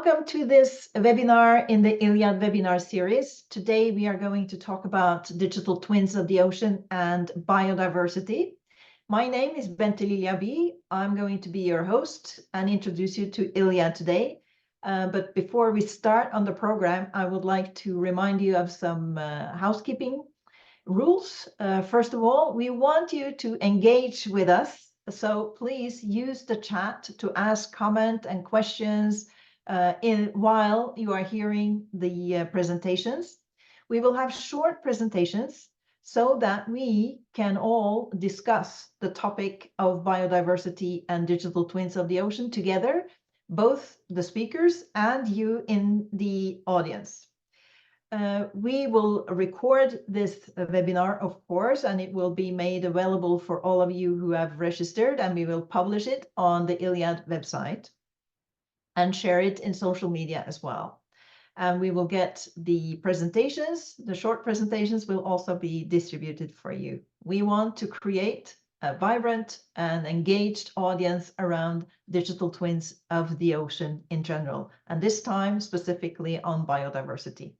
Welcome to this webinar in the Iliad webinar series. Today we are going to talk about digital twins of the ocean and biodiversity. My name is Bente Lilja Bye. I'm going to be your host and introduce you to Iliad today. But before we start on the program, I would like to remind you of some housekeeping rules. First of all, we want you to engage with us. So please use the chat to ask comment and questions while you are hearing the presentations. We will have short presentations so that we can all discuss the topic of biodiversity and digital twins of the ocean together, both the speakers and you in the audience. We will record this webinar, of course, and it will be made available for all of you who have registered, and we will publish it on the Iliad website and share it in social media as well. And we will get the presentations, the short presentations will also be distributed for you. We want to create a vibrant and engaged audience around digital twins of the ocean in general, and this time specifically on biodiversity.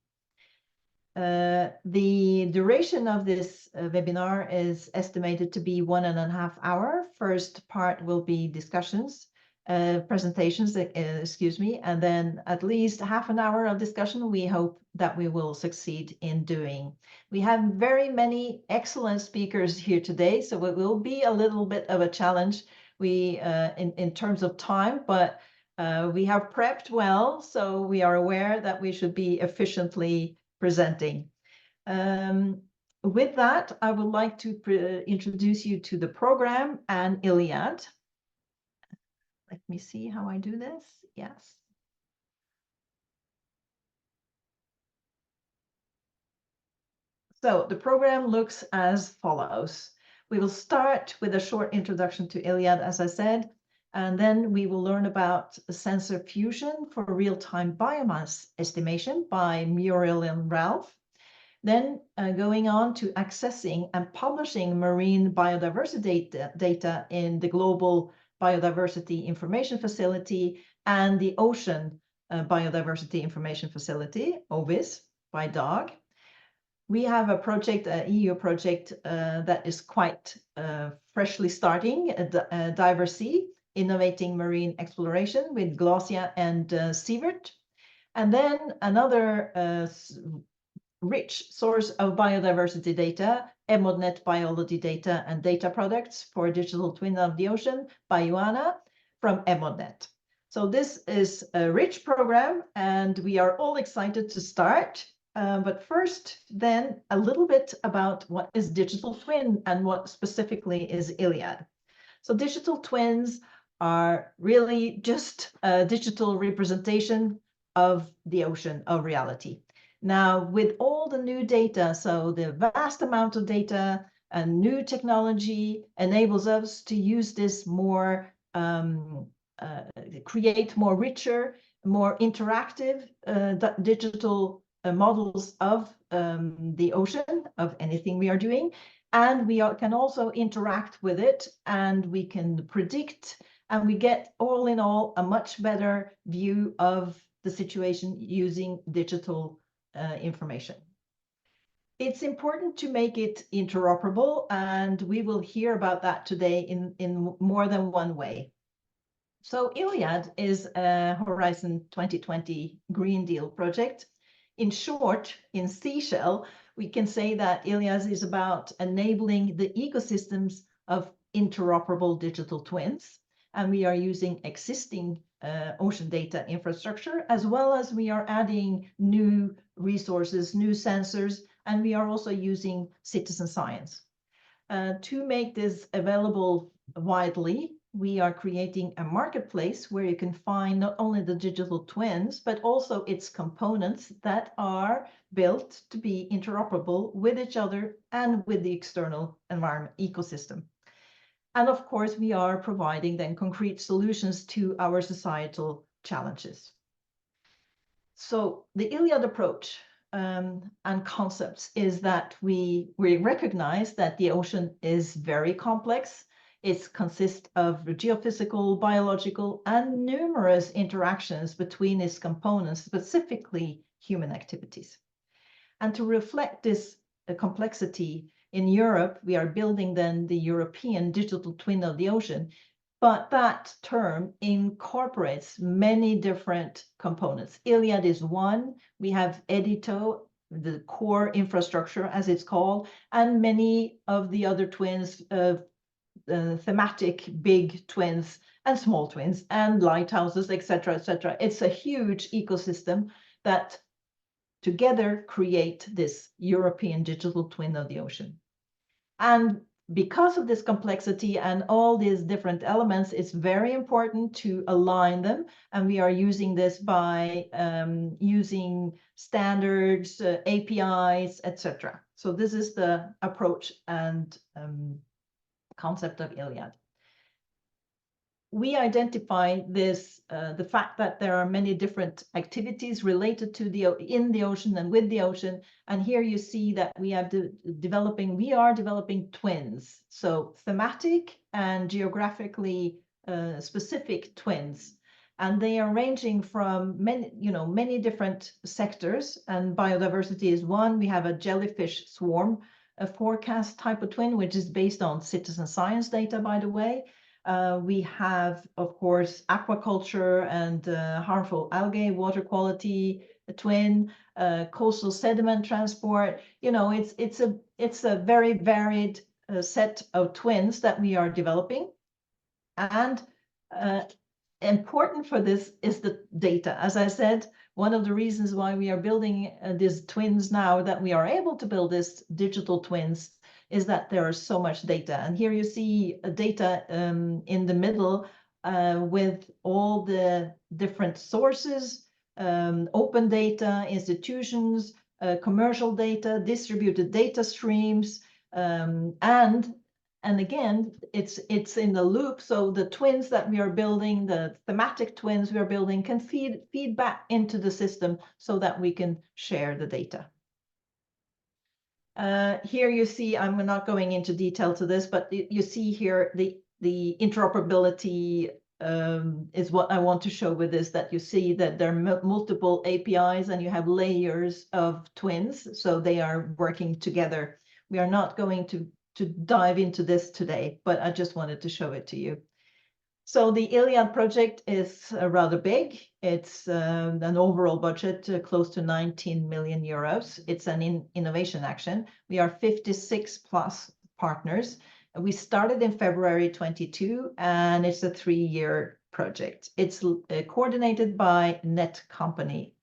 The duration of this webinar is estimated to be 1.5 hours. First part will be discussions, presentations, and then at least half an hour of discussion we hope that we will succeed in doing. We have very many excellent speakers here today, so it will be a little bit of a challenge in terms of time, but we have prepped well, so we are aware that we should be efficiently presenting. With that, I would like to introduce you to the program and Iliad. Let me see how I do this. Yes. So the program looks as follows. We will start with a short introduction to Iliad, as I said, and then we will learn about sensor fusion for real-time biomass estimation by Muriel and Ralph. Then going on to accessing and publishing marine biodiversity data in the Global Biodiversity Information Facility and the Ocean Biodiversity Information Facility, OBIS, by Dag. We have a project, an EU project that is quite freshly starting, DiverSea, Innovating Marine Exploration with Glaucia and Sivert. And then another rich source of biodiversity data, EMODnet Biology data and data products for digital twin of the ocean by Joana from EMODnet. So this is a rich program and we are all excited to start. But first, then a little bit about what is digital twin and what specifically is Iliad. So digital twins are really just a digital representation of the ocean, of reality. Now, with all the new data, so the vast amount of data and new technology enables us to use this more, create more richer, more interactive digital models of the ocean, of anything we are doing. And we can also interact with it and we can predict, and we get all in all a much better view of the situation using digital information. It's important to make it interoperable, and we will hear about that today in more than one way. So Iliad is a Horizon 2020 Green Deal project. In short, in seashell, we can say that Iliad is about enabling the ecosystems of interoperable digital twins, and we are using existing ocean data infrastructure, as well as we are adding new resources, new sensors, and we are also using citizen science. To make this available widely, we are creating a marketplace where you can find not only the digital twins, but also its components that are built to be interoperable with each other and with the external environment ecosystem. And of course, we are providing then concrete solutions to our societal challenges. So the Iliad approach and concepts is that we recognize that the ocean is very complex. It consists of geophysical, biological, and numerous interactions between its components, specifically human activities. And to reflect this complexity, in Europe, we are building then the European digital twin of the ocean, but that term incorporates many different components. Iliad is one. We have Edito, the core infrastructure, as it's called, and many of the other twins, thematic big twins and small twins and lighthouses, etc., etc. It's a huge ecosystem that together create this European digital twin of the ocean. And because of this complexity and all these different elements, it's very important to align them. And we are using this by using standards, APIs, etc. So this is the approach and concept of Iliad. We identify this, the fact that there are many different activities related to in the ocean and with the ocean. And here you see that we are developing twins. So thematic and geographically specific twins. And they are ranging from many different sectors, and biodiversity is one. We have a jellyfish swarm, a forecast type of twin, which is based on citizen science data, by the way. We have, of course, aquaculture and harmful algae, water quality, a twin, coastal sediment transport. It's a very varied set of twins that we are developing. And important for this is the data. As I said, one of the reasons why we are building these twins now, that we are able to build these digital twins, is that there is so much data. And here you see data in the middle with all the different sources, open data, institutions, commercial data, distributed data streams, and again, it's in the loop. So the twins that we are building, the thematic twins we are building, can feed back into the system so that we can share the data. Here you see, I'm not going into detail to this, but you see here the interoperability is what I want to show with this, that you see that there are multiple APIs and you have layers of twins, so they are working together. We are not going to dive into this today, but I just wanted to show it to you. So the Iliad project is rather big. It's an overall budget close to 19 million euros. It's an innovation action. We are 56 plus partners. We started in February 22, and it's a 3-year project. It's coordinated by Netcompany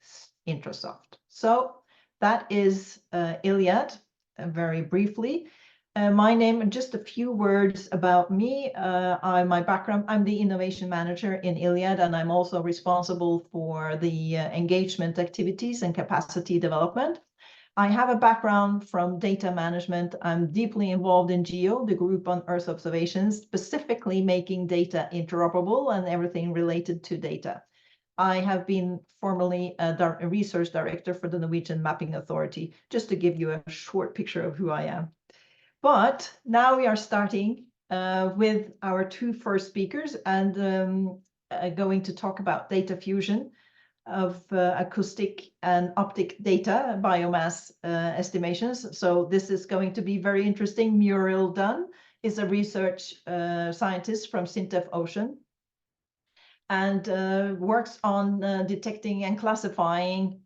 Intrasoft. So that is Iliad, very briefly. My name, and just a few words about me. My background, I'm the innovation manager in Iliad, and I'm also responsible for the engagement activities and capacity development. I have a background from data management. I'm deeply involved in GEO, the group on Earth observations, specifically making data interoperable and everything related to data. I have been formerly a research director for the Norwegian Mapping Authority, just to give you a short picture of who I am. But now we are starting with our two first speakers, and going to talk about data fusion of acoustic and optic data, biomass estimations. So this is going to be very interesting. Muriel Dunn is a research scientist from SINTEF Ocean, and works on detecting and classifying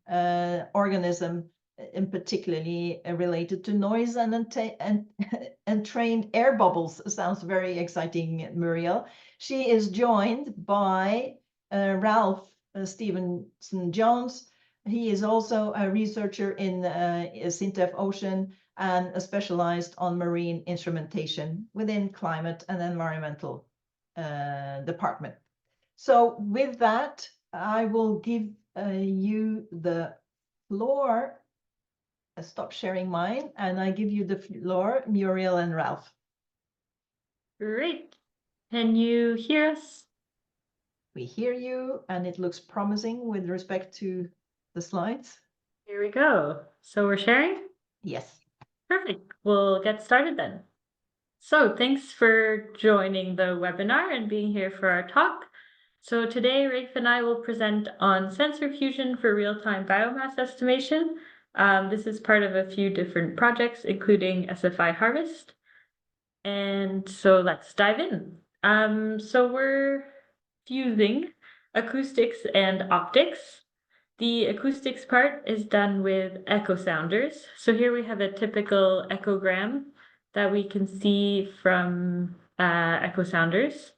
organisms, in particularly related to noise and trained air bubbles. Sounds very exciting, Muriel. She is joined by Ralph Stevenson-Jones. He is also a researcher in SINTEF Ocean and specialized on marine instrumentation within climate and environmental department. So with that, I will give you the floor. Stop sharing mine, and I give you the floor, Muriel and Ralph. Great. Can you hear us? We hear you, and it looks promising with respect to the slides. Here we go. So we're sharing? Yes. Perfect. We'll get started then. So thanks for joining the webinar and being here for our talk. So today, Rafe and I will present on sensor fusion for real-time biomass estimation. This is part of a few different projects, including SFI Harvest. And so let's dive in. So we're fusing acoustics and optics. The acoustics part is done with echo sounders. So here we have a typical echogram that we can see from echo sounders.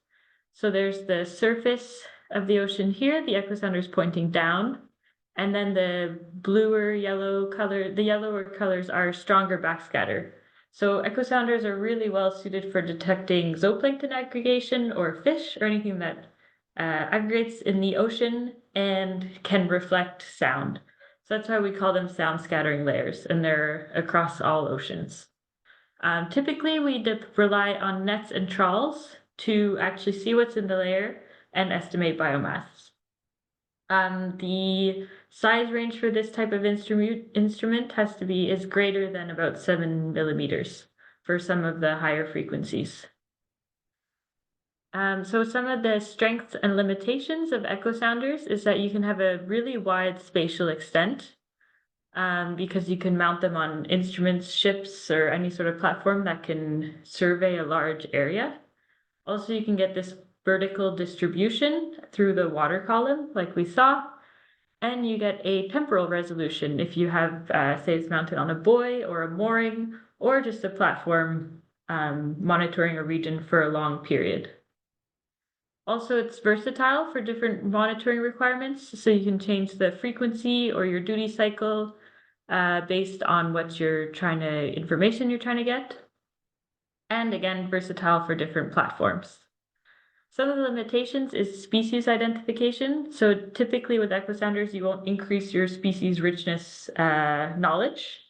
So there's the surface of the ocean here, the echo sounder is pointing down, and then the yellow color, the yellower colors are stronger backscatter. So echo sounders are really well suited for detecting zooplankton aggregation or fish or anything that aggregates in the ocean and can reflect sound. So that's why we call them sound scattering layers, and they're across all oceans. Typically, we rely on nets and trawls to actually see what's in the layer and estimate biomass. The size range for this type of instrument is greater than about 7 millimeters for some of the higher frequencies. So some of the strengths and limitations of echo sounders is that you can have a really wide spatial extent because you can mount them on instruments, ships, or any sort of platform that can survey a large area. Also, you can get this vertical distribution through the water column, like we saw, and you get a temporal resolution if you have, say, it's mounted on a buoy or a mooring, or just a platform monitoring a region for a long period. Also, it's versatile for different monitoring requirements, so you can change the frequency or your duty cycle based on what information you're trying to get. And again, versatile for different platforms. Some of the limitations is species identification. So typically with echo sounders, you won't increase your species richness knowledge.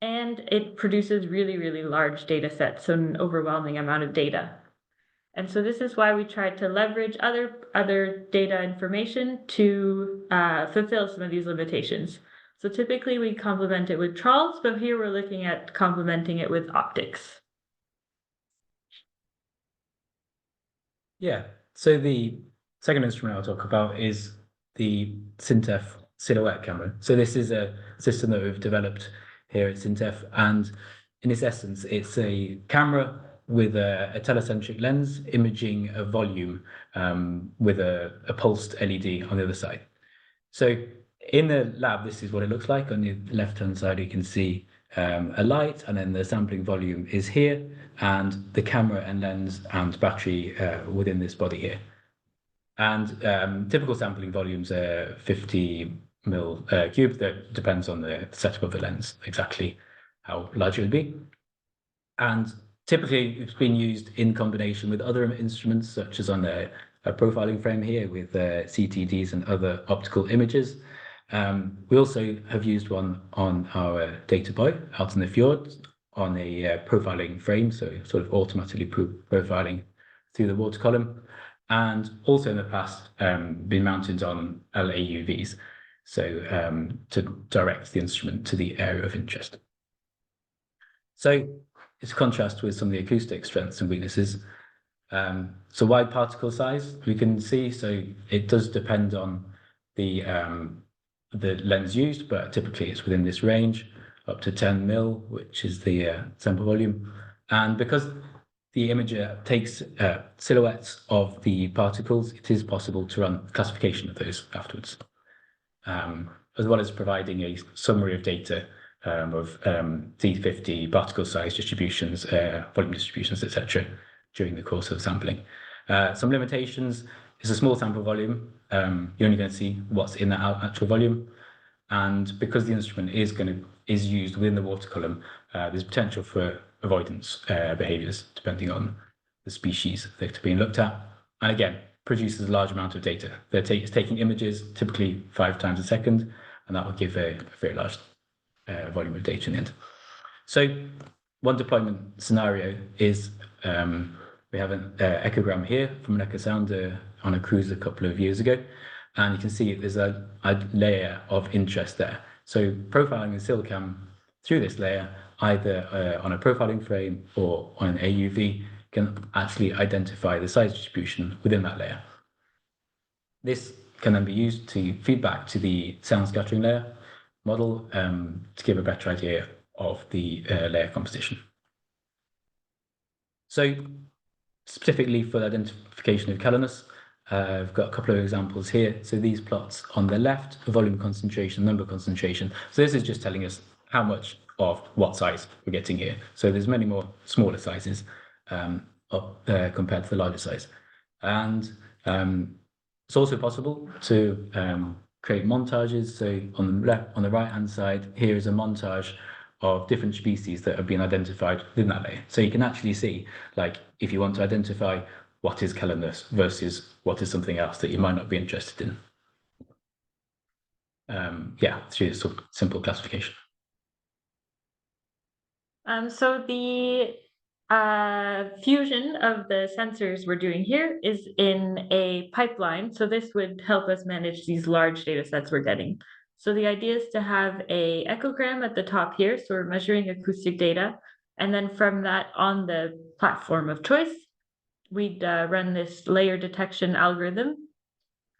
And it produces really, really large data sets, so an overwhelming amount of data. And so this is why we tried to leverage other data information to fulfill some of these limitations. So typically we complement it with trawls, but here we're looking at complementing it with optics. Yeah, so the second instrument I'll talk about is the SINTEF silhouette camera. So this is a system that we've developed here at SINTEF, and in its essence, it's a camera with a telecentric lens imaging a volume with a pulsed LED on the other side. So in the lab, this is what it looks like. On the left-hand side, you can see a light, and then the sampling volume is here, and the camera and lens and battery within this body here. And typical sampling volumes are 50 mil cube. That depends on the setup of the lens, exactly how large it would be. And typically, it's been used in combination with other instruments, such as on a profiling frame here with CTDs and other optical images. We also have used one on our data buoy out in the fjord on a profiling frame, so sort of automatically profiling through the water column, and also in the past been mounted on LAUVs, so to direct the instrument to the area of interest. So it's a contrast with some of the acoustic strengths and weaknesses. So wide particle size, we can see, so it does depend on the lens used, but typically it's within this range, up to 10 mil, which is the sample volume. And because the imager takes silhouettes of the particles, it is possible to run classification of those afterwards, as well as providing a summary of data of D50 particle size distributions, volume distributions, etc., during the course of sampling. Some limitations is a small sample volume. You're only going to see what's in that actual volume, and because the instrument is used within the water column, there's potential for avoidance behaviours depending on the species that are being looked at, and again produces a large amount of data. It's taking images typically 5 times a second, and that will give a very large volume of data in the end. So one deployment scenario is we have an echogram here from an echo sounder on a cruise a couple of years ago, and you can see there's a layer of interest there. So profiling the SILCAM through this layer, either on a profiling frame or on an AUV, can actually identify the size distribution within that layer. This can then be used to feed back to the sound scattering layer model to give a better idea of the layer composition. So specifically for the identification of colorness, I've got a couple of examples here. So these plots on the left, volume concentration, number concentration. So this is just telling us how much of what size we're getting here. So there's many more smaller sizes compared to the larger size. And it's also possible to create montages. So on the right-hand side, here is a montage of different species that have been identified within that layer. So you can actually see, like, if you want to identify what is colorless versus what is something else that you might not be interested in. Yeah, through this sort of simple classification. So the fusion of the sensors we're doing here is in a pipeline. So this would help us manage these large data sets we're getting. So the idea is to have a echogram at the top here. So we're measuring acoustic data. And then from that, on the platform of choice, we'd run this layer detection algorithm.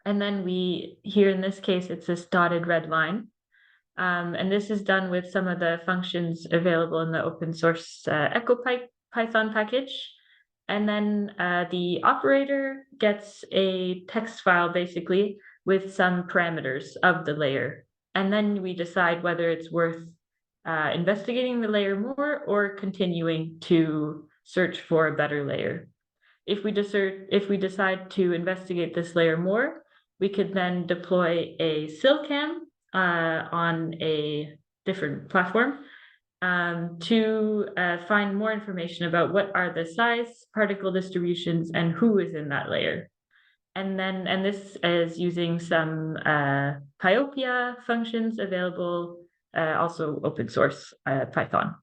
And then here in this case, it's this dotted red line. And this is done with some of the functions available in the open source EchoPython package. And then the operator gets a text file basically with some parameters of the layer. And then we decide whether it's worth investigating the layer more or continuing to search for a better layer. If we decide to investigate this layer more, we could then deploy a SILCAM on a different platform to find more information about what are the size, particle distributions, and who is in that layer. And this is using some Pyopia functions available, also open source Python.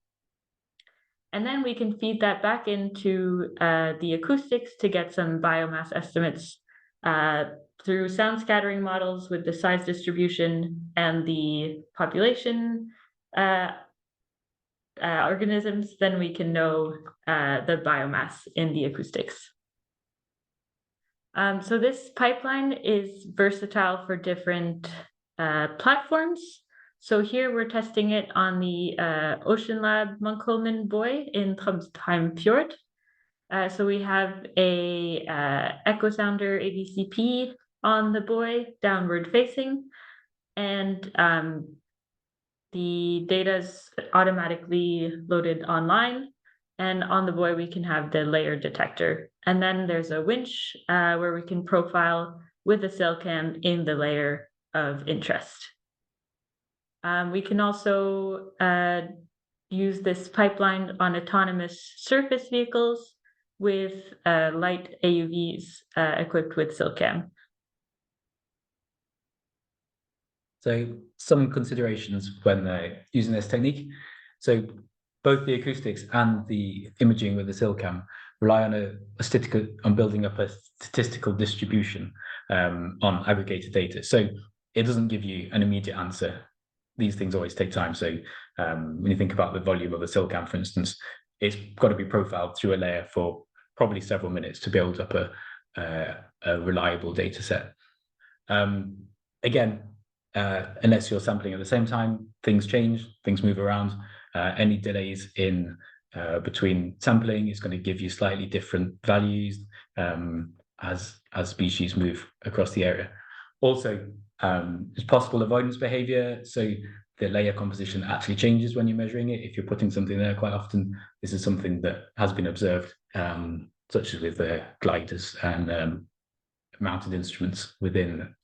And then we can feed that back into the acoustics to get some biomass estimates through sound scattering models with the size distribution and the population organisms. Then we can know the biomass in the acoustics. So this pipeline is versatile for different platforms. So here we're testing it on the Ocean Lab Munkholmen buoy in Trondheim Fjord. So we have a echo sounder ADCP on the buoy, downward facing, and the data is automatically loaded online. And on the buoy, we can have the layer detector. And then there's a winch where we can profile with the SILCAM in the layer of interest. We can also use this pipeline on autonomous surface vehicles with light AUVs equipped with SILCAM. So some considerations when using this technique. So both the acoustics and the imaging with the SILCAM rely on building up a statistical distribution on aggregated data. So it doesn't give you an immediate answer. These things always take time. So when you think about the volume of a SILCAM, for instance, it's got to be profiled through a layer for probably several minutes to build up a reliable data set. Again, unless you're sampling at the same time, things change, things move around. Any delays in between sampling is going to give you slightly different values as species move across the area. Also, there's possible avoidance behavior. So the layer composition actually changes when you're measuring it. If you're putting something there quite often, this is something that has been observed, such as with the gliders and mounted instruments within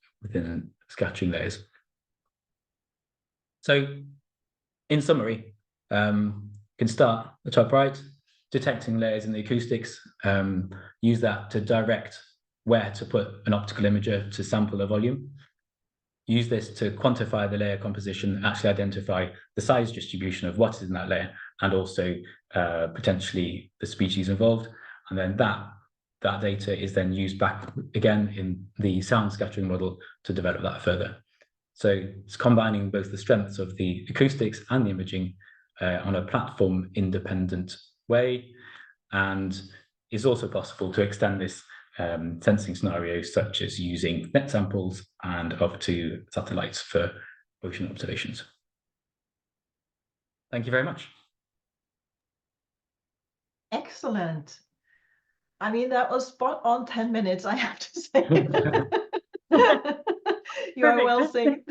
scattering layers. So in summary, can start at the top right, detecting layers in the acoustics, use that to direct where to put an optical imager to sample a volume. Use this to quantify the layer composition, actually identify the size distribution of what is in that layer, and also potentially the species involved. And then that data is then used back again in the sound scattering model to develop that further. So it's combining both the strengths of the acoustics and the imaging on a platform-independent way, and it's also possible to extend this sensing scenarios such as using net samples and up to satellites for ocean observations. Thank you very much. Excellent. I mean, that was spot on 10 minutes, I have to say. You are well synced.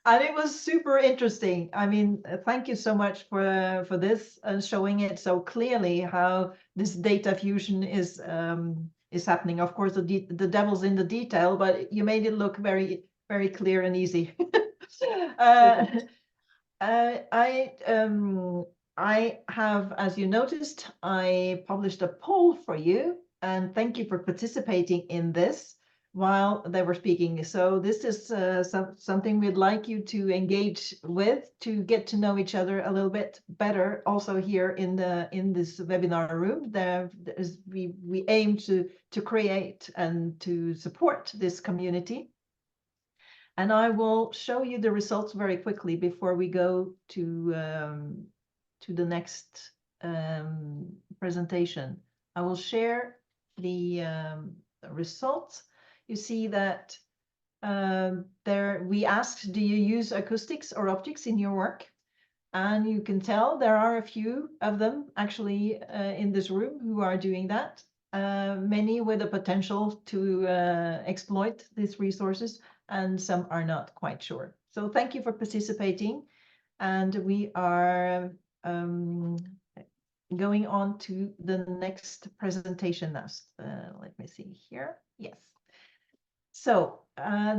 And it was super interesting. I mean, thank you so much for this and showing it so clearly how this data fusion is happening. Of course, the devil's in the detail, but you made it look very, very clear and easy. I have, as you noticed, I published a poll for you, and thank you for participating in this while they were speaking. So this is something we'd like you to engage with, to get to know each other a little bit better. Also here in this webinar room, we aim to create and to support this community. And I will show you the results very quickly before we go to the next presentation. I will share the results. You see that we asked, do you use acoustics or optics in your work? And you can tell there are a few of them actually in this room who are doing that. Many with the potential to exploit these resources, and some are not quite sure. So thank you for participating. And we are going on to the next presentation now. Let me see here. Yes. So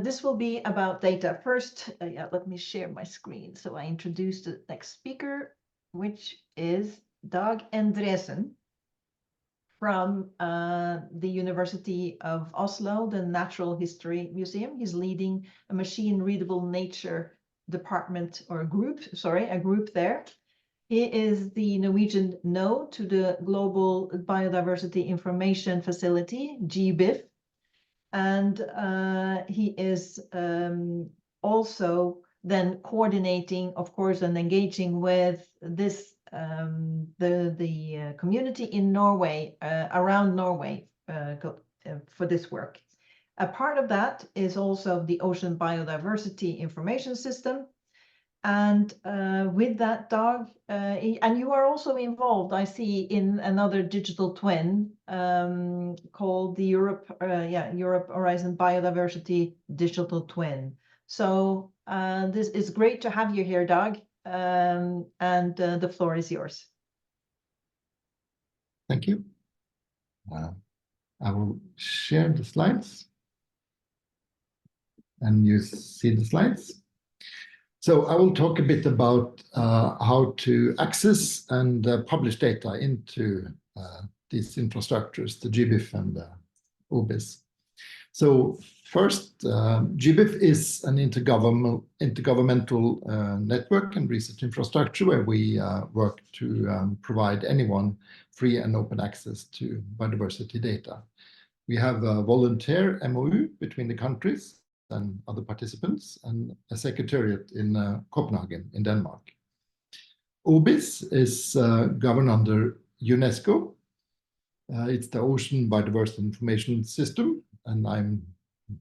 this will be about data. First, let me share my screen. So I introduce the next speaker, which is Dag Endresen from the University of Oslo, the Natural History Museum. He's leading a machine-readable nature department, or a group there. He is the Norwegian node to the Global Biodiversity Information Facility, GBIF. And he is also then coordinating, of course, and engaging with this the community in Norway, around Norway, for this work. A part of that is also the Ocean Biodiversity Information System. And with that, Dag, and you are also involved, I see, in another digital twin called the Europe Horizon Biodiversity Digital Twin. So this is great to have you here, Dag, and the floor is yours. Thank you. I will share the slides, and you see the slides. So I will talk a bit about how to access and publish data into these infrastructures, the GBIF and OBIS. So first, GBIF is an intergovernmental network and research infrastructure where we work to provide anyone free and open access to biodiversity data. We have a volunteer MOU between the countries and other participants, and a secretariat in Copenhagen in Denmark. OBIS is governed under UNESCO. It's the Ocean Biodiversity Information System, and I'm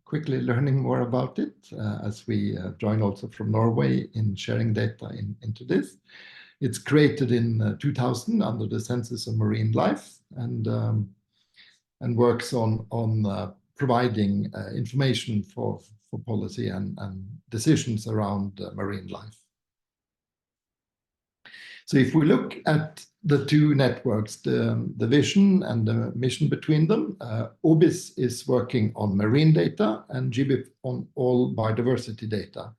quickly learning more about it as we join also from Norway in sharing data into this. It's created in 2000 under the Census of Marine Life, and works on providing information for policy and decisions around marine life. So if we look at the two networks, the vision and the mission between them, OBIS is working on marine data and GBIF on all biodiversity data.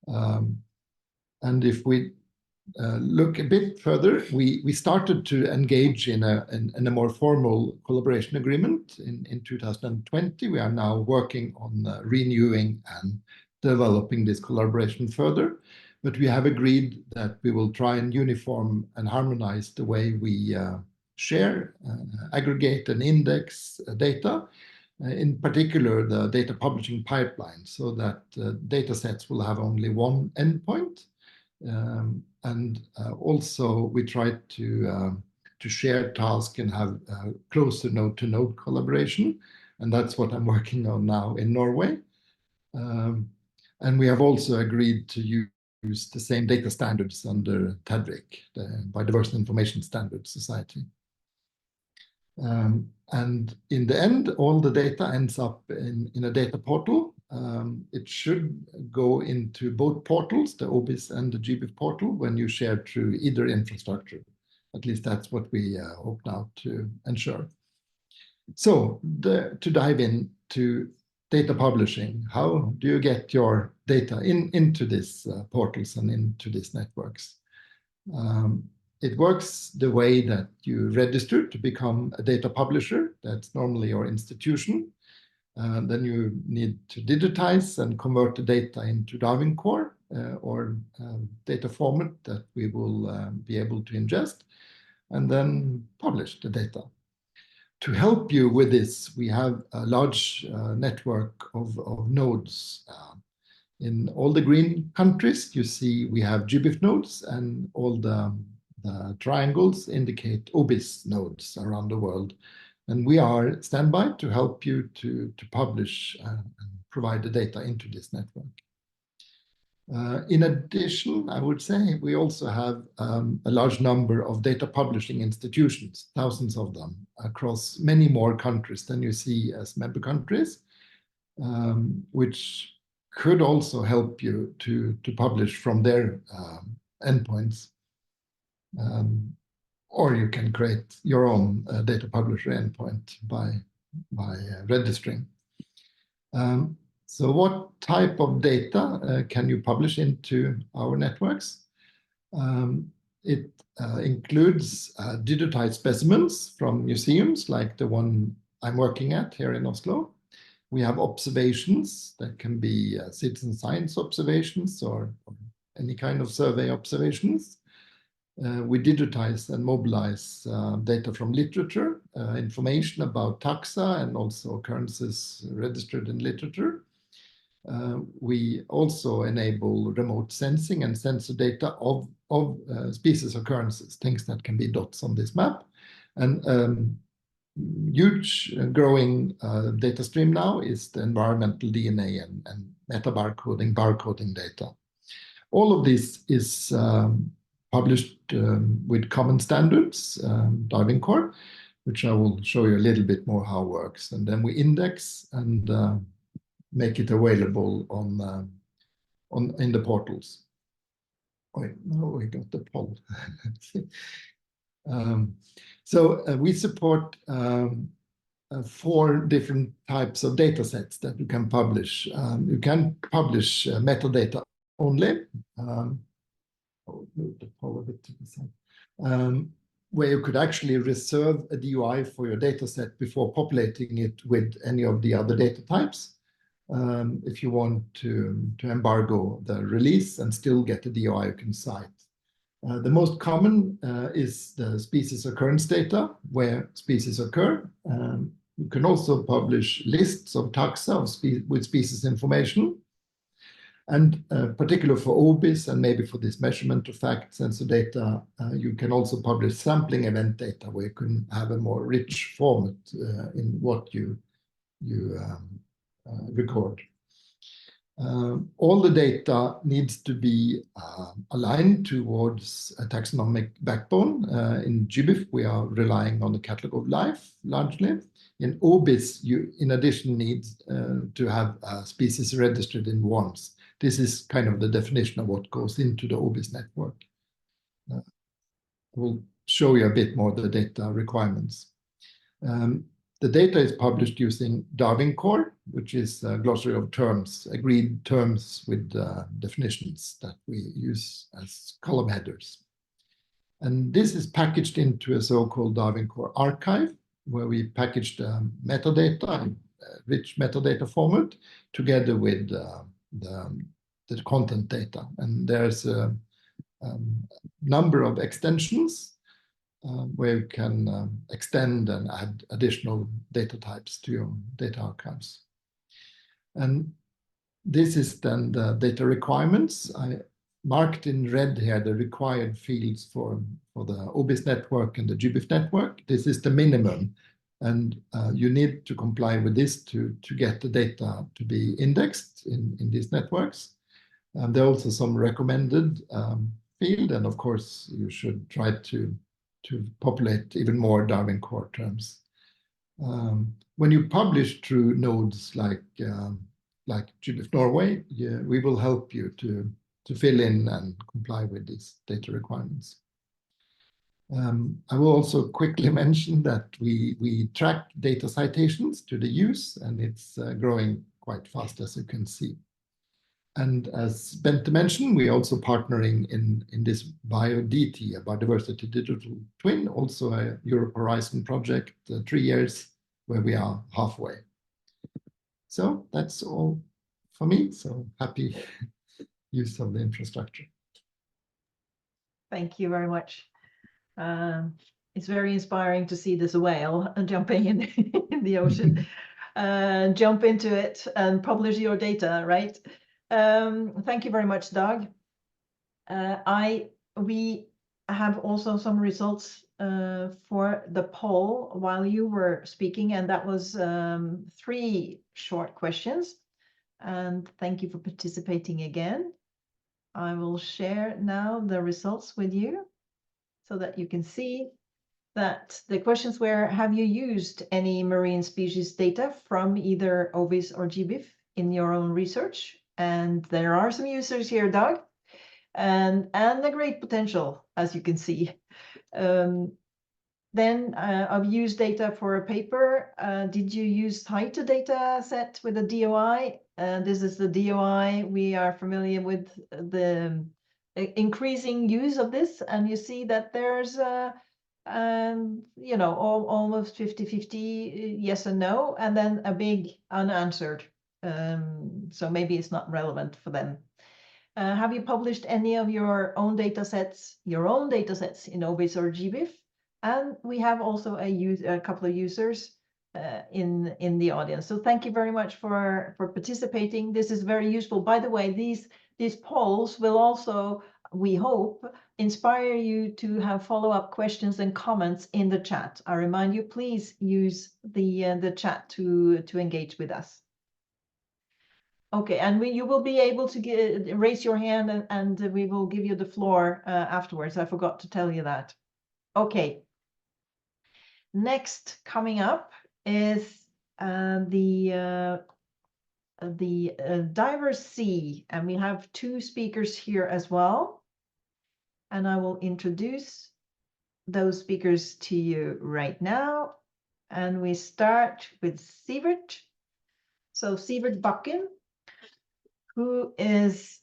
And if we look a bit further, we started to engage in a more formal collaboration agreement in 2020. We are now working on renewing and developing this collaboration further, but we have agreed that we will try and uniform and harmonize the way we share, aggregate and index data, in particular the data publishing pipeline, so that data sets will have only one endpoint, Also we try to share tasks and have closer node-to-node collaboration. And that's what I'm working on now in Norway. And we have also agreed to use the same data standards under TEDRIC, the Biodiversity Information Standards Society. And in the end, all the data ends up in a data portal. It should go into both portals, the OBIS and the GBIF portal, when you share through either infrastructure. At least that's what we hope now to ensure. So to dive into data publishing, how do you get your data into these portals and into these networks? It works the way that you register to become a data publisher. That's normally your institution. Then you need to digitize and convert the data into Darwin Core or data format that we will be able to ingest, and then publish the data. To help you with this, we have a large network of nodes. In all the green countries, you see we have GBIF nodes, and all the triangles indicate OBIS nodes around the world. And we are standby to help you to publish and provide the data into this network. In addition, I would say we also have a large number of data publishing institutions, thousands of them, across many more countries than you see as member countries, which could also help you to publish from their endpoints. Or you can create your own data publisher endpoint by registering. So what type of data can you publish into our networks? It includes digitized specimens from museums like the one I'm working at here in Oslo. We have observations that can be citizen science observations or any kind of survey observations. We digitize and mobilize data from literature, information about taxa and also occurrences registered in literature. We also enable remote sensing and sensor data of species occurrences, things that can be dots on this map. And huge growing data stream now is the environmental DNA and barcoding data. All of this is published with common standards, Darwin Core, which I will show you a little bit more how it works. And then we index and make it available in the portals. Wait, no, we got the poll. So we support 4 different types of data sets that you can publish. You can publish metadata only. Move the poll a bit to the side. Where you could actually reserve a DOI for your data set before populating it with any of the other data types. If you want to embargo the release and still get a DOI, you can cite. The most common is the species occurrence data, where species occur. You can also publish lists of taxa with species information. And particularly for OBIS and maybe for this measurement of fact sensor data, you can also publish sampling event data where you can have a more rich format in what you record. All the data needs to be aligned towards a taxonomic backbone. In GBIF, we are relying on the catalog of life largely. In OBIS, you in addition need to have species registered in WARMS. This is kind of the definition of what goes into the OBIS network. We'll show you a bit more the data requirements. The data is published using Darwin Core, which is a glossary of terms, agreed terms with definitions that we use as column headers. And this is packaged into a so-called Darwin Core archive, where we package the metadata in rich metadata format together with the content data. And there's a number of extensions where you can extend and add additional data types to your data archives. And this is then the data requirements. marked in red here the required fields for the OBIS network and the GBIF network. This is the minimum, and you need to comply with this to get the data to be indexed in these networks. There are also some recommended field, and of course you should try to populate even more Darwin core terms. When you publish through nodes like GBIF Norway, we will help you to fill in and comply with these data requirements. I will also quickly mention that we track data citations to the use, and it's growing quite fast, as you can see. And as Bente mentioned, we're also partnering in this BioDT, a Biodiversity Digital Twin, also a Europe Horizon project, 3 years, where we are halfway. So that's all for me. So happy use of the infrastructure. Thank you very much. It's very inspiring to see this whale jumping in the ocean. Jump into it and publish your data, right? Thank you very much, Dag. We have also some results for the poll while you were speaking, and that was 3 short questions. And thank you for participating again. I will share now the results with you so that you can see that the questions were, have you used any marine species data from either OBIS or GBIF in your own research? And there are some users here, Dag, and a great potential, as you can see. Then I've used data for a paper. Did you use tighter data set with a DOI? This is the DOI. We are familiar with the increasing use of this, and you see that there's you know, almost 50-50 yes and no, and then a big unanswered. So maybe it's not relevant for them. Have you published any of your own data sets in OBIS or GBIF? And we have also a couple of users in the audience. So thank you very much for participating. This is very useful. By the way, these polls will also, we hope, inspire you to have follow-up questions and comments in the chat. I remind you, please use the chat to engage with us. Okay, and you will be able to raise your hand, and we will give you the floor afterwards. I forgot to tell you that. Okay. Next coming up is the DiverSea, and we have 2 speakers here as well. And I will introduce those speakers to you right now. And we start with Sivert. So Sivert Bakken, who is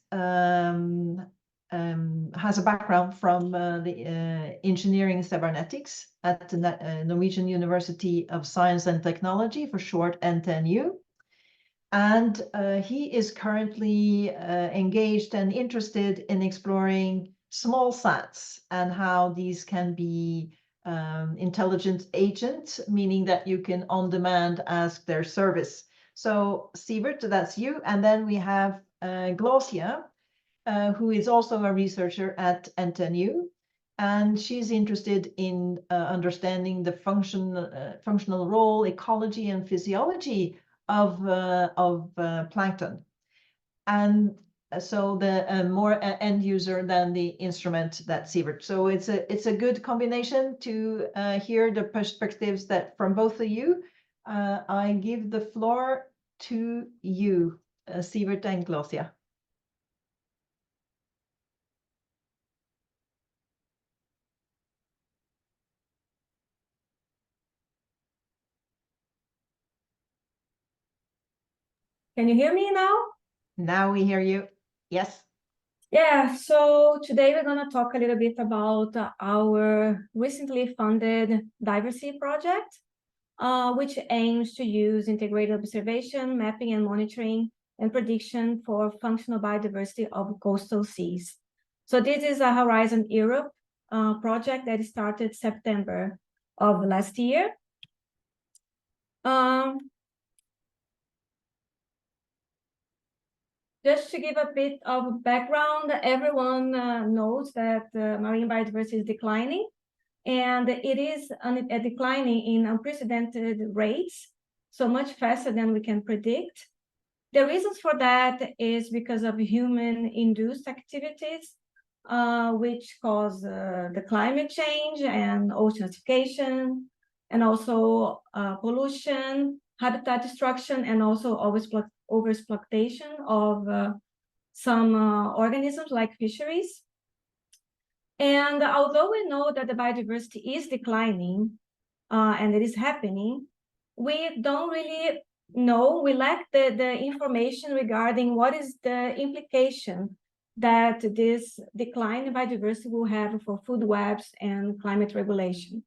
has a background from the engineering cybernetics at the Norwegian University of Science and Technology, for short NTNU. And he is currently engaged and interested in exploring small sats and how these can be intelligent agents, meaning that you can on demand ask their service. So Sivert, that's you. And then we have Glaucia, who is also a researcher at NTNU, and she's interested in understanding the functional role, ecology, and physiology of plankton, and so the more end user than the instrument that Sivert. So it's a good combination to hear the perspectives that from both of you. I give the floor to you, Sivert and Glaucia. Can you hear me now? Now we hear you. Yes. Yeah, so today we're going to talk a little bit about our recently funded DiverSea project, which aims to use integrated observation, mapping and monitoring and prediction for functional biodiversity of coastal seas. So this is a Horizon Europe project that started September of last year. Just to give a bit of background, everyone knows that marine biodiversity is declining, and it is declining in unprecedented rates, so much faster than we can predict. The reasons for that is because of human-induced activities, which cause the climate change and oceanification, and also pollution, habitat destruction, and also overexploitation of some organisms like fisheries. And although we know that the biodiversity is declining and it is happening, we don't really know, we lack the information regarding what is the implication that this decline in biodiversity will have for food webs and climate regulation.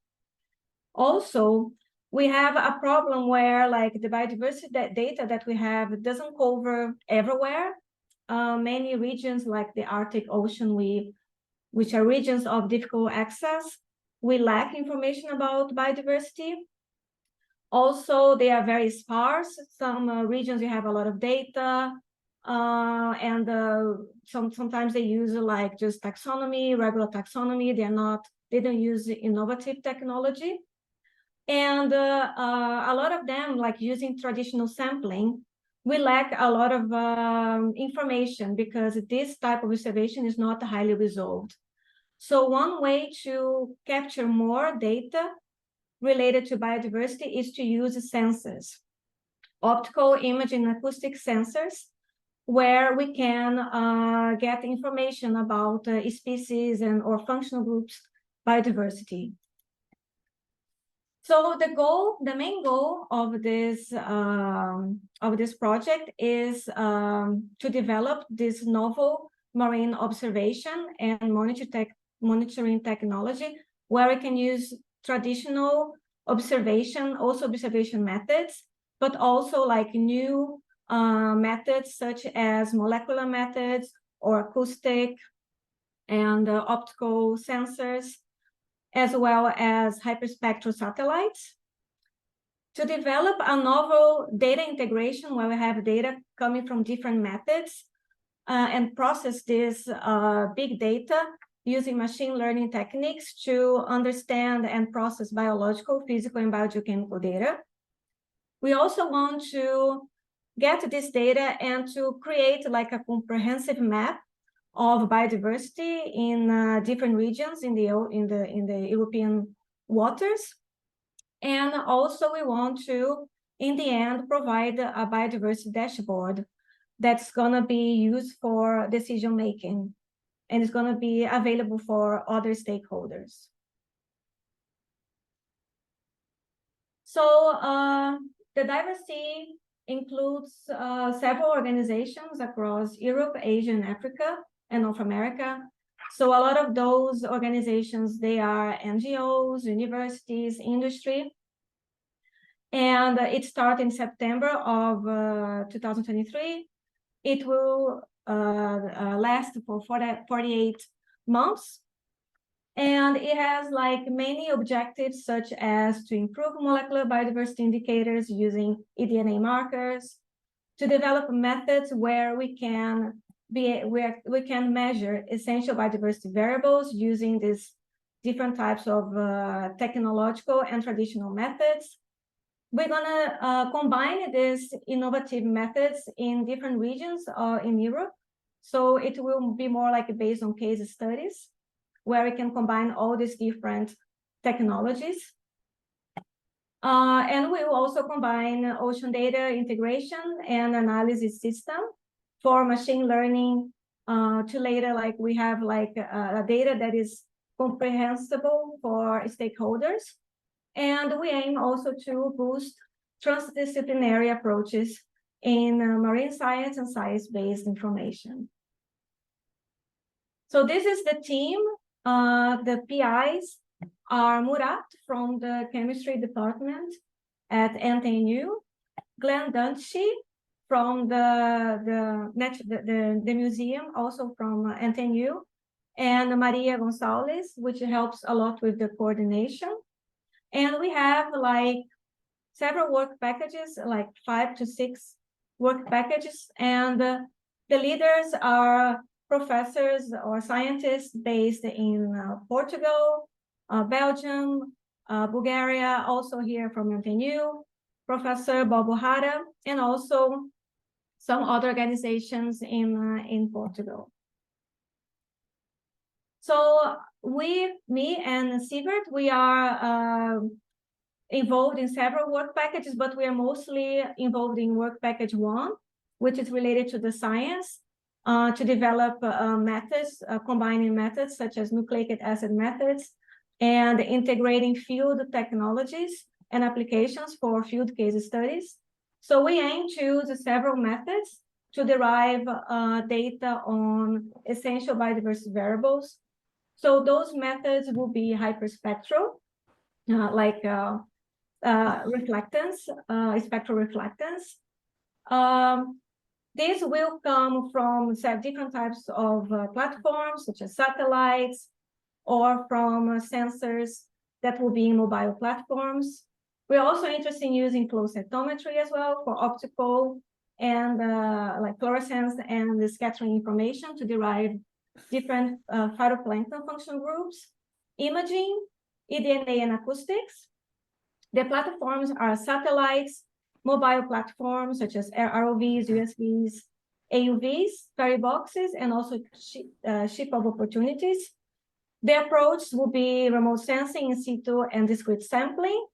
Also, we have a problem where like the biodiversity data that we have doesn't cover everywhere. Many regions like the Arctic Ocean, which are regions of difficult access, we lack information about biodiversity. Also, they are very sparse. Some regions you have a lot of data, and sometimes they use like just taxonomy, regular taxonomy. They don't use innovative technology. And a lot of them, like using traditional sampling, we lack a lot of information because this type of observation is not highly resolved. So one way to capture more data related to biodiversity is to use sensors, optical, imaging, and acoustic sensors, where we can get information about species and or functional groups biodiversity. So the main goal of this project is to develop this novel marine observation and monitoring technology, where we can use traditional observation methods, but also like new methods such as molecular methods or acoustic and optical sensors, as well as hyperspectral satellites, to develop a novel data integration where we have data coming from different methods and process this big data using machine learning techniques to understand and process biological, physical, and biogeochemical data. We also want to get this data and to create like a comprehensive map of biodiversity in different regions in the European waters. And also we want to, in the end, provide a biodiversity dashboard that's gonna be used for decision making and it's gonna be available for other stakeholders. So the DiverSea includes several organizations across Europe, Asia, and Africa, and North America. So a lot of those organizations, they are NGOs, universities, industry. And it started in September of 2023. It will last for 48 months. And it has like many objectives, such as to improve molecular biodiversity indicators using eDNA markers, to develop methods where we can measure essential biodiversity variables using these different types of technological and traditional methods. We're gonna combine these innovative methods in different regions in Europe. So it will be more like based on case studies, where we can combine all these different technologies. And we will also combine ocean data integration and analysis system for machine learning to later, like we have like a data that is comprehensible for stakeholders. And we aim also to boost transdisciplinary approaches in marine science and science-based information. So this is the team. The PIs are Murat from the chemistry department at NTNU, Glenn Dunn from the museum, also from NTNU, and Maria Gonzalez, which helps a lot with the coordination. And we have like several work packages, like 5 to 6 work packages, and The leaders are professors or scientists based in Portugal, Belgium, Bulgaria, also here from NTNU, Professor Bob O'Hara, and also some other organizations in Portugal. So me and Sivert, we are involved in several work packages, but we are mostly involved in work package 1, which is related to the science, to develop methods, combining methods such as nucleic acid methods and integrating field technologies and applications for field case studies. So we aim to use several methods to derive data on essential biodiversity variables. So those methods will be hyperspectral, like reflectance, spectral reflectance. This will come from different types of platforms, such as satellites, or from sensors that will be in mobile platforms. We're also interested in using flow cytometry as well for optical and like fluorescence and the scattering information to derive different phytoplankton function groups, imaging, eDNA and acoustics. The platforms are satellites, mobile platforms such as ROVs, USVs, AUVs, ferry boxes, and also ship of opportunities. The approach will be remote sensing in situ and discrete sampling.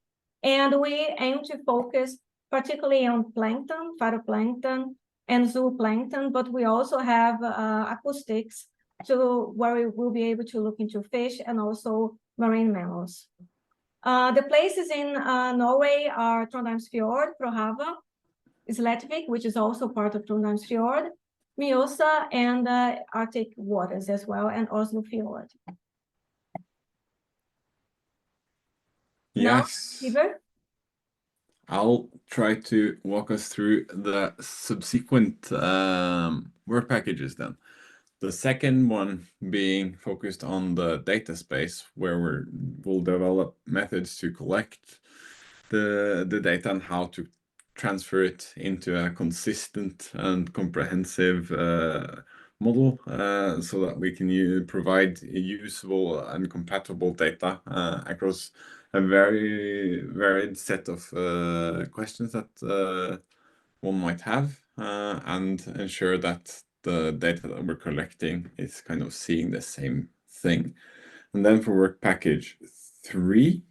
And we aim to focus particularly on plankton, phytoplankton, and zooplankton, but we also have acoustics where we will be able to look into fish and also marine mammals. The places in Norway are Trondheimsfjord, Frohava, Sletvik, which is also part of Trondheimsfjord, Mjøsa, and Arctic waters as well, and Oslo Fjord. Yes. Now, Sivert? I'll try to walk us through the subsequent work packages then. The second one being focused on the data space, where we'll develop methods to collect the data and how to transfer it into a consistent and comprehensive model so that we can provide usable and compatible data across a very varied set of questions that one might have, and ensure that the data that we're collecting is kind of seeing the same thing. And then for work package 3,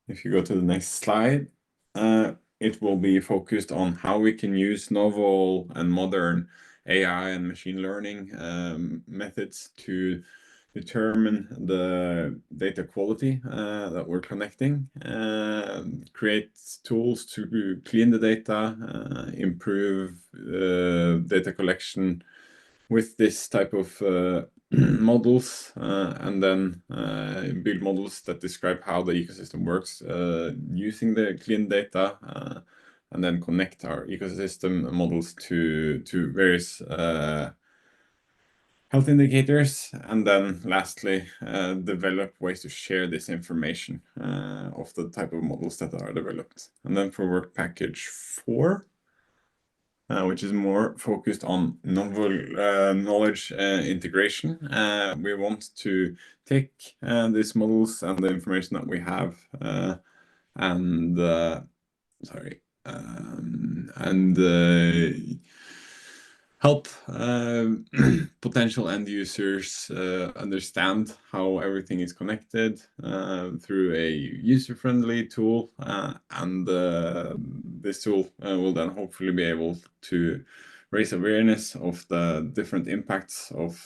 if you go to the next slide, it will be focused on how we can use novel and modern AI and machine learning methods to determine the data quality that we're collecting, create tools to clean the data, improve data collection with this type of models, and then build models that describe how the ecosystem works using the clean data, and then connect our ecosystem models to various health indicators, and then lastly develop ways to share this information of the type of models that are developed. And then for work package 4, which is more focused on novel knowledge integration, we want to take these models and the information that we have and help potential end users understand how everything is connected through a user-friendly tool, and this tool will then hopefully be able to raise awareness of the different impacts of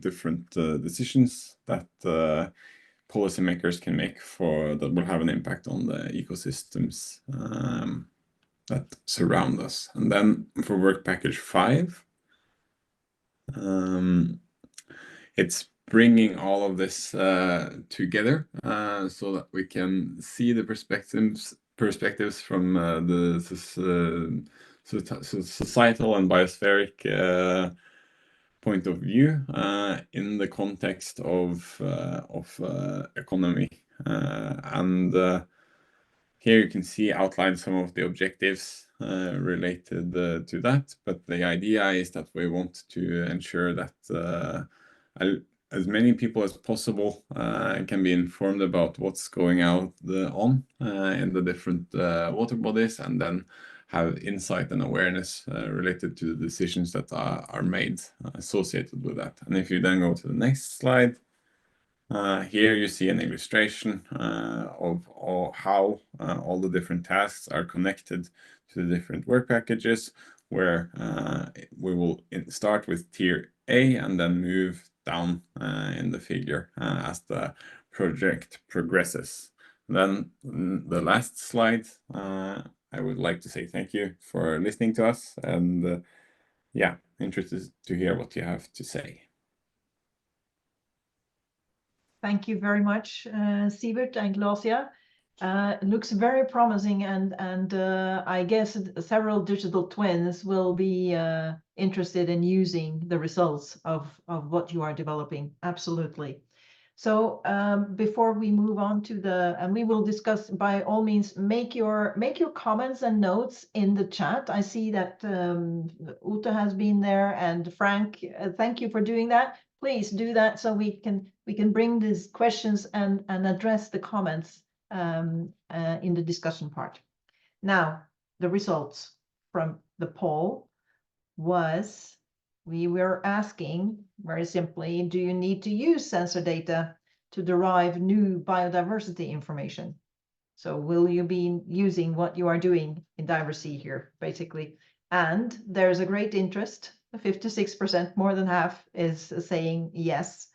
different decisions that policymakers can make that will have an impact on the ecosystems that surround us. And then for work package 5, it's bringing all of this together so that we can see the perspectives from the societal and biospheric point of view in the context of economy. And Here you can see outlined some of the objectives related to that, but the idea is that we want to ensure that as many people as possible can be informed about what's going on in the different water bodies, and then have insight and awareness related to the decisions that are made associated with that. And if you then go to the next slide, here you see an illustration of how all the different tasks are connected to the different work packages, where we will start with tier A and then move down in the figure as the project progresses. Then the last slide, I would like to say thank you for listening to us, and yeah, interested to hear what you have to say. Thank you very much, Sivert and Glaucia. Looks very promising, and I guess several digital twins will be interested in using the results of what you are developing. Absolutely. So before we move on to and we will discuss, by all means, make your comments and notes in the chat. I see that Ute has been there, and Frank, thank you for doing that. Please do that so we can bring these questions and address the comments in the discussion part. Now, the results from the poll was, we were asking very simply, do you need to use sensor data to derive new biodiversity information? So will you be using what you are doing in DiverSea here, basically? And there's a great interest. 56%, more than half, is saying yes.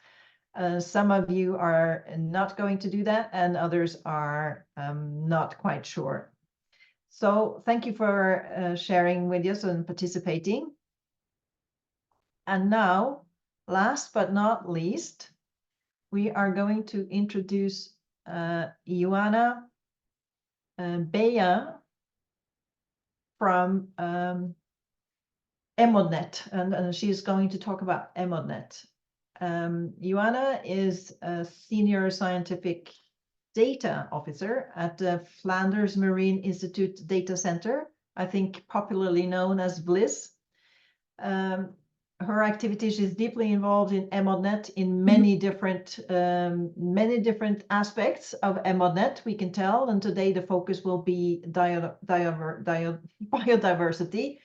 Some of you are not going to do that, and others are not quite sure. So thank you for sharing with us and participating. And now, last but not least, we are going to introduce Joana Beja from EMODnet, and she is going to talk about EMODnet. Joana is a senior scientific data officer at the Flanders Marine Institute Data Center, I think popularly known as VLIZ. Her activities is deeply involved in EMODnet in many different aspects of EMODnet, we can tell, and today the focus will be biodiversity.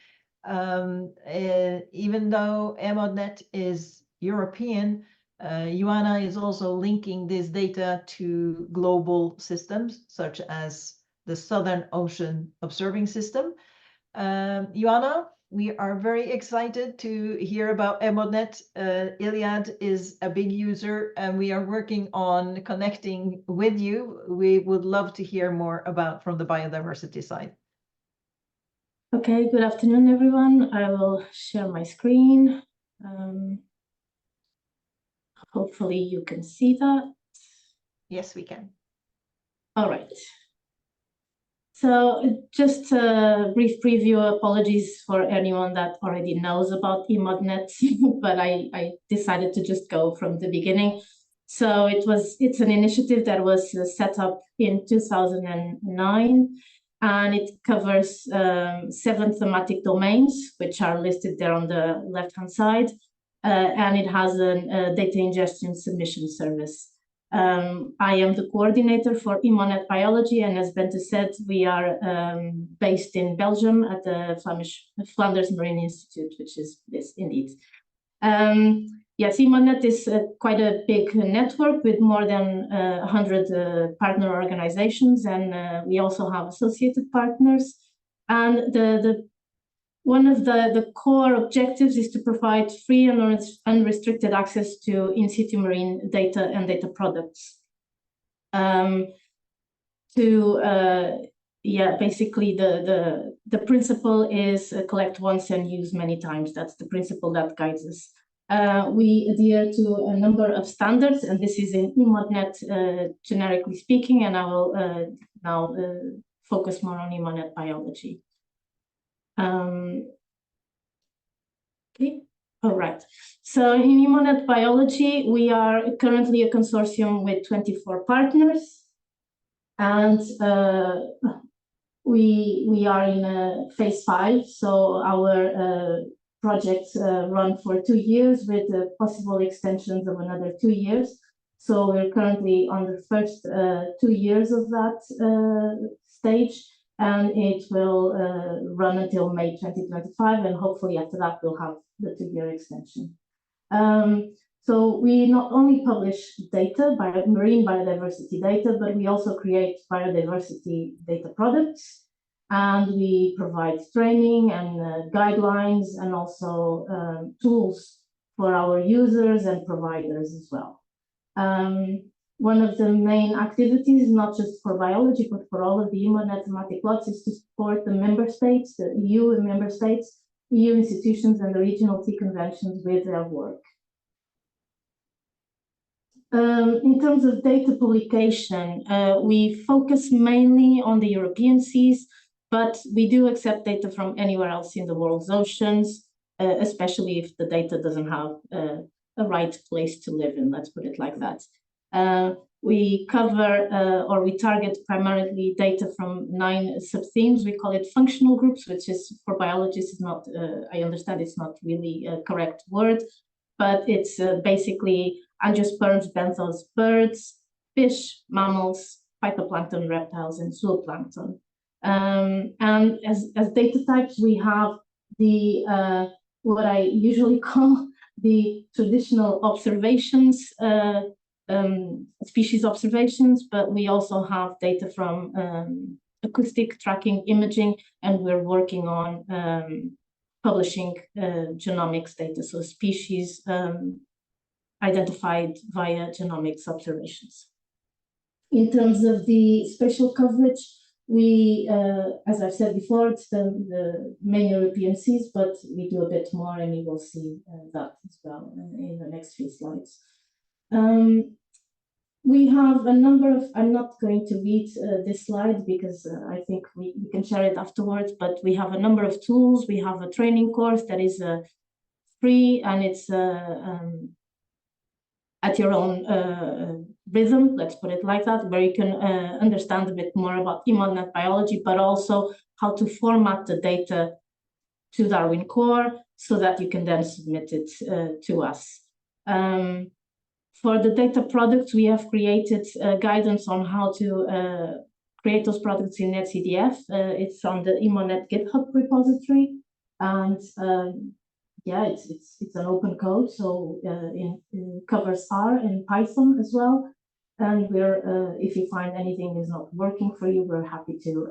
Even though EMODnet is European, Joana is also linking this data to global systems, such as the Southern Ocean Observing System. Joana, we are very excited to hear about EMODnet. Iliad is a big user, and we are working on connecting with you. We would love to hear more about from the biodiversity side. Okay, good afternoon, everyone. I will share my screen. Hopefully you can see that. Yes, we can. All right. So just a brief preview. Apologies for anyone that already knows about EMODnet, but I decided to just go from the beginning. So it's an initiative that was set up in 2009, and it covers 7 thematic domains, which are listed there on the left-hand side, and it has a data ingestion submission service. I am the coordinator for EMODnet Biology, and as Bente said, we are based in Belgium at the Flanders Marine Institute, which is this indeed. Yes, EMODnet is quite a big network with more than 100 partner organizations, and we also have associated partners. And one of the core objectives is to provide free and unrestricted access to in-situ marine data and data products. Basically the principle is collect once and use many times. That's the principle that guides us. We adhere to a number of standards, and this is in EMODnet generically speaking, and I will now focus more on EMODnet biology. Okay, all right. So in EMODnet biology, we are currently a consortium with 24 partners. And we are in phase 5, so our projects run for 2 years with possible extensions of another 2 years. So we're currently on the first 2 years of that stage, and it will run until May 2025, and hopefully after that we'll have the 2-year extension. So we not only publish data, marine biodiversity data, but we also create biodiversity data products, and we provide training and guidelines and also tools for our users and providers as well. One of the main activities, not just for biology, but for all of the EMODnet thematic plots, is to support the member states, the EU and member states, EU institutions and the regional T conventions with their work. In terms of data publication, we focus mainly on the European seas, but we do accept data from anywhere else in the world's oceans, especially if the data doesn't have a right place to live in, let's put it like that. We cover or we target primarily data from 9 sub-themes. We call it functional groups, which is for biologists, is not, I understand it's not really a correct word, but it's basically angiosperms, benthos, birds, fish, mammals, phytoplankton, reptiles, and zooplankton. And as data types, we have the what I usually call the traditional observations, species observations, but we also have data from acoustic tracking imaging, and we're working on publishing genomics data, so species identified via genomics observations. In terms of the spatial coverage, we, as I've said before, it's the main European seas, but we do a bit more, and you will see that as well in the next few slides. We have a number of, I'm not going to read this slide because I think we can share it afterwards, but we have a number of tools. We have a training course that is free, and it's at your own rhythm, let's put it like that, where you can understand a bit more about EMODnet biology, but also how to format the data to Darwin Core so that you can then submit it to us. For the data products, we have created guidance on how to create those products in NetCDF. It's on the EMODnet GitHub repository, and yeah, it's an open code, so it covers R and Python as well. And we're if you find anything is not working for you, we're happy to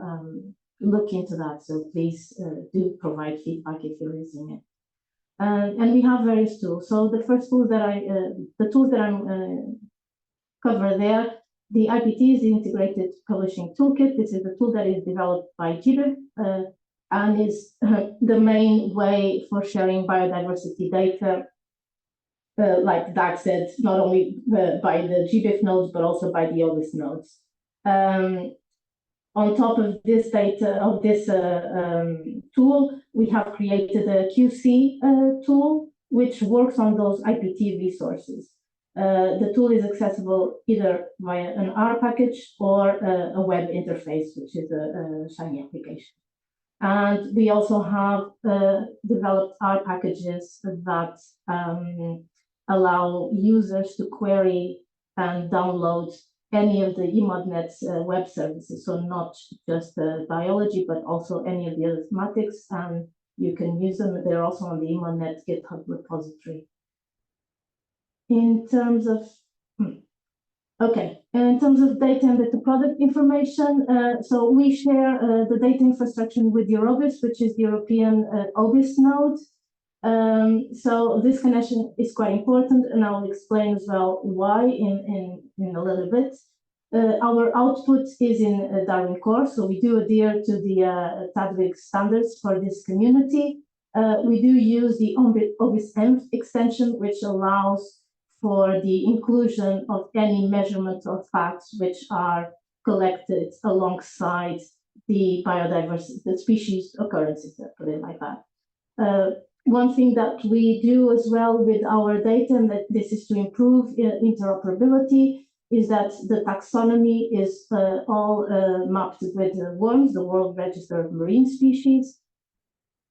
look into that. So please do provide feedback if you're using it. And we have various tools. So the first tool that the tools that I'm cover there, the IPT is the Integrated Publishing Toolkit. This is a tool that is developed by GBIF and is the main way for sharing biodiversity data, like Dag said, not only by the GBIF nodes, but also by the OBIS nodes. On top of this data, of this tool, we have created a QC tool, which works on those IPT resources. The tool is accessible either via an R package or a web interface, which is a Shiny application. And we also have developed R packages that allow users to query and download any of the EMODnet's web services, so not just biology, but also any of the other thematics, and you can use them. They're also on the EMODnet GitHub repository. In terms of, okay, in terms of data and data product information, so we share the data infrastructure with EuroBIS, which is the European OBIS node. So this connection is quite important, and I'll explain as well why in a little bit. Our output is in Darwin Core, so we do adhere to the TADWIG standards for this community. We do use the OBIS-ENV extension, which allows for the inclusion of any measurement of facts which are collected alongside the biodiversity, the species occurrences, let's put it like that. One thing that we do as well with our data, and that this is to improve interoperability, is that the taxonomy is all mapped with worms, the World Register of Marine Species,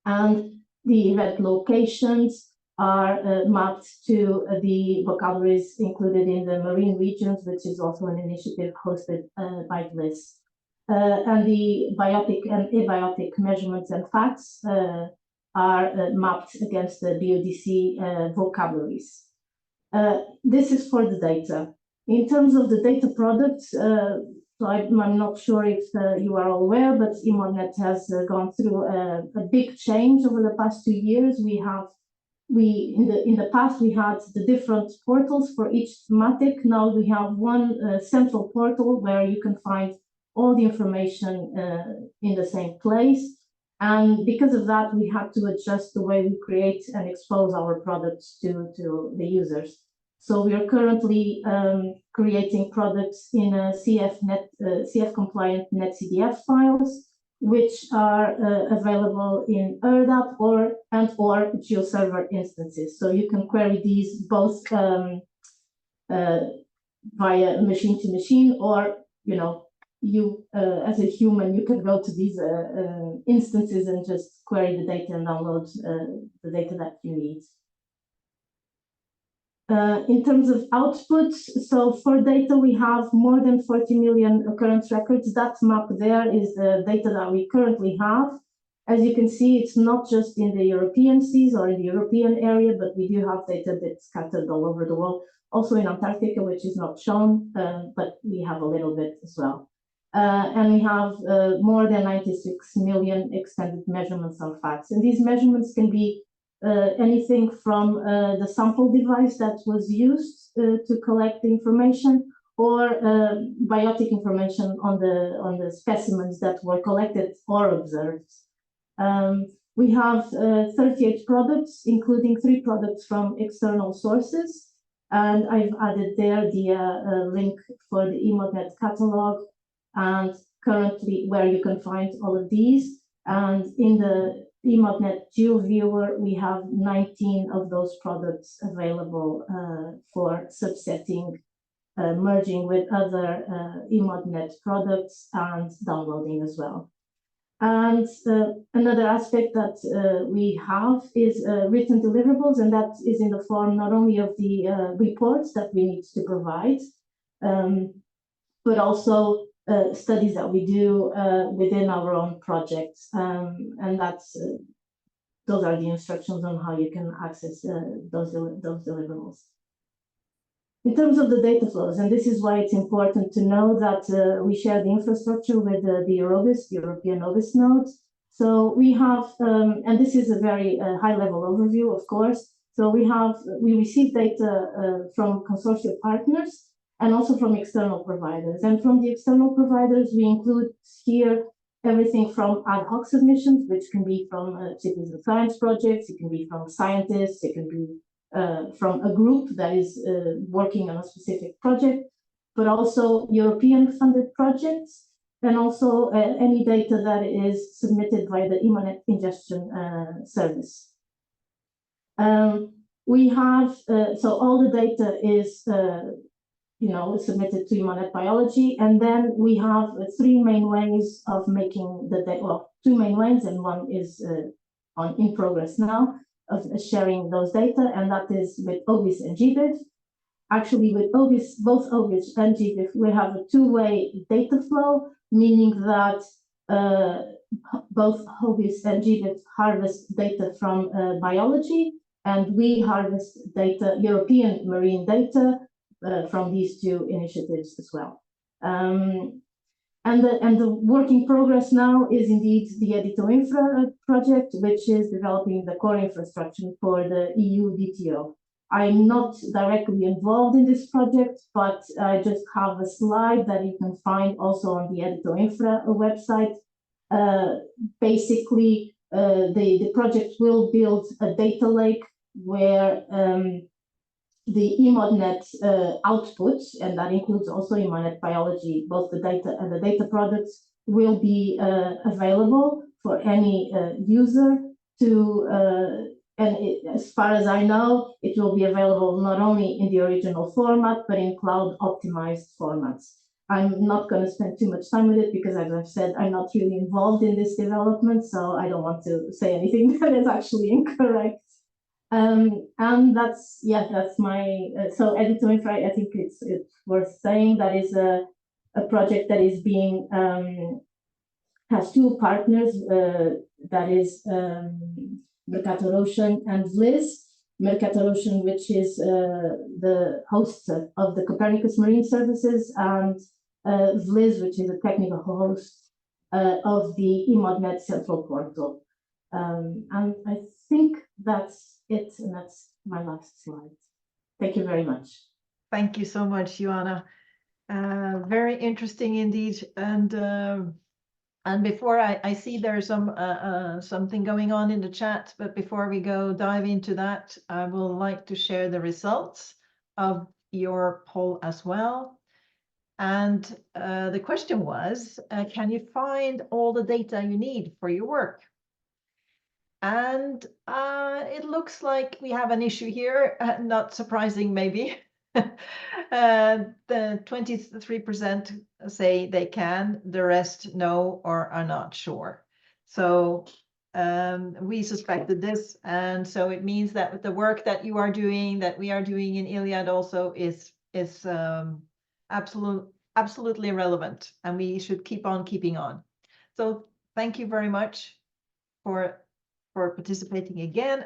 and the red locations are mapped to the vocabularies included in the marine regions, which is also an initiative hosted by VLIZ. And the biotic and abiotic measurements and facts are mapped against the Biodiversity vocabularies. This is for the data. In terms of the data products, so I'm not sure if you are all aware, but EMODnet has gone through a big change over the past 2 years. In the past we had the different portals for each thematic. Now we have one central portal where you can find all the information in the same place. And because of that, we had to adjust the way we create and expose our products to the users. So we are currently creating products in a CF compliant NetCDF files, which are available in ERDAP or GeoServer instances. So you can query these both via machine to machine, or you as a human, you can go to these instances and just query the data and download the data that you need. In terms of outputs, so for data, we have more than 40 million occurrence records. That map there is the data that we currently have. As you can see, it's not just in the European seas or in the European area, but we do have data that's scattered all over the world, also in Antarctica, which is not shown, but we have a little bit as well. And we have more than 96 million extended measurements on facts. And these measurements can be anything from the sample device that was used to collect the information, or biotic information on the specimens that were collected or observed. We have 38 products, including 3 products from external sources. And I've added there the link for the EMODnet catalog, and currently where you can find all of these. And in the EMODnet GeoViewer, we have 19 of those products available for subsetting, merging with other EMODnet products and downloading as well. And another aspect that we have is written deliverables, and that is in the form not only of the reports that we need to provide, but also studies that we do within our own projects, and those are the instructions on how you can access those deliverables. In terms of the data flows, and this is why it's important to know that we share the infrastructure with the OBIS, the European OBIS node. So we have, and this is a very high-level overview, of course. So we receive data from consortium partners, and also from external providers. And from the external providers, we include here everything from ad hoc submissions, which can be from citizen science projects, it can be from scientists, it can be from a group that is working on a specific project, but also European funded projects, and also any data that is submitted by the EMODnet ingestion service. We have, so all the data is submitted to EMODnet Biology, and then we have 3 main ways of making the data, well, 2 main ways, and one is in progress now, of sharing those data, and that is with OBIS and GBIF. Actually, with OBIS, both OBIS and GBIF, we have a 2-way data flow, meaning that both OBIS and GBIF harvest data from biology, and we harvest data, European marine data, from these 2 initiatives as well. And the work in progress now is indeed the Edito Infra project, which is developing the core infrastructure for the EU DTO. I'm not directly involved in this project, but I just have a slide that you can find also on the Edito Infra website. Basically, the project will build a data lake where the EMODnet outputs, and that includes also EMODnet Biology, both the data and the data products, will be available for any user to And as far as I know, it will be available not only in the original format, but in cloud optimized formats. I'm not going to spend too much time with it because, as I've said, I'm not really involved in this development, so I don't want to say anything that is actually incorrect. And that's my, so Editoinfra, I think it's worth saying that is a project that is being, has two partners, that is Mercator Ocean and VLIZ. Mercator Ocean, which is the host of the Copernicus Marine Services, and VLIZ, which is a technical host of the EMODnet Central Portal. And I think that's it, and that's my last slide. Thank you very much. Thank you so much, Joana. Very interesting indeed. And before I see there's something going on in the chat, but before we dive into that, I would like to share the results of your poll as well. And the question was, can you find all the data you need for your work? And it looks like we have an issue here, not surprising maybe. The 23% say they can, the rest no or are not sure. So we suspected this, and so it means that the work that you are doing, that we are doing in Iliad also is absolutely relevant, and we should keep on keeping on. So thank you very much for participating again.